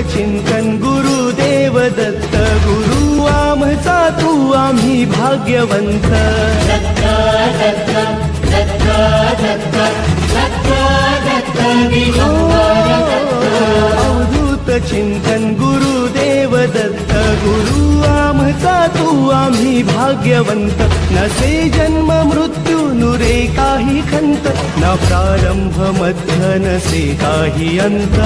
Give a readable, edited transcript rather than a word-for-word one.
चिंतन गुरुदेव दत्त, गुरु आमचा तू आम्ही भाग्यवंत. अवधूत चिंतन गुरुदेव दत्त, गुरु आमचा तू आम्ही भाग्यवंत. नसे जन्म मृत्यू नुरे काही खंत, न प्रारंभ मध्य नसे काही अंत.